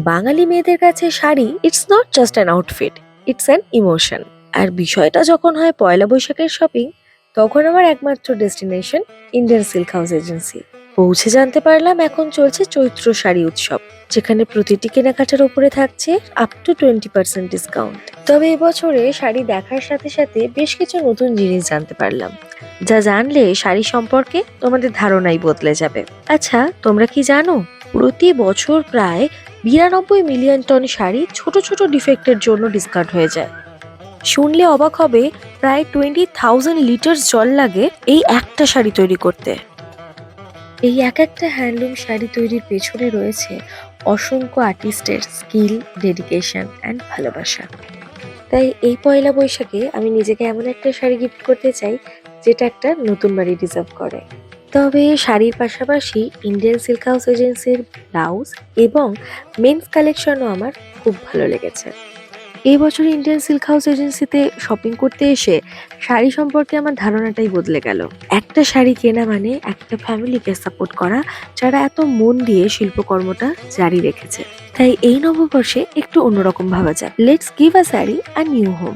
বাঙালি মেয়েদের কাছে sari it's not just an outfit, it's an emotion. আর বিষয়টা যখন হয় পয়লা বৈশাখের শপিং, তখন আমার একমাত্র destination Indian Silk House Agency. পৌঁছে জানতে পারলাম এখন চলছে চৈত্র শাড়ি উৎসব, যেখানে প্রতিটি কেনাকাটার উপরে থাকছে আপ টু 20% ডিসকাউন্ট। তবে এবছরে শাড়ি দেখার সাথে সাথে বেশ কিছু নতুন জিনিস জানতে পারলাম, যা জানলে শাড়ি সম্পর্কে তোমাদের ধারণাই বদলে যাবে। আচ্ছা, তোমরা কি জানো প্রতি বছর প্রায় 92 মিলিয়ন টন শাড়ি ছোট ছোট ডিফেক্টের জন্য ডিসকার্ড হয়ে যায়? শুনলে অবাক হবে, প্রায় 20,000 লিটার জল লাগে এই একটা শাড়ি তৈরি করতে। এই এক একটা হ্যান্ডলুম শাড়ি তৈরির পেছনে রয়েছে অসংখ্য আর্টিস্টের স্কিল, ডেডিকেশন অ্যান্ড ভালোবাসা। তাই এই পয়লা বৈশাখে আমি নিজেকে এমন একটা শাড়ি গিফট করতে চাই, যেটা একটা নতুন বাড়ি ডিজার্ভ করে। তবে শাড়ির পাশাপাশি ইন্ডিয়ান সিল্ক হাউস এজেন্সির ব্লাউজ এবং মেন্স কালেকশনও আমার খুব ভালো লেগেছে। এই বছর ইন্ডিয়ান সিল্ক হাউস এজেন্সিতে শপিং করতে এসে শাড়ি সম্পর্কে আমার ধারণাটাই বদলে গেল। একটা শাড়ি কেনা মানে একটা ফ্যামিলিকে সাপোর্ট করা, যারা এত মন দিয়ে শিল্পকর্মটা জারি রেখেছে। তাই এই নববর্ষে একটু অন্যরকম ভাবা যাক। Let's give a sari a new home.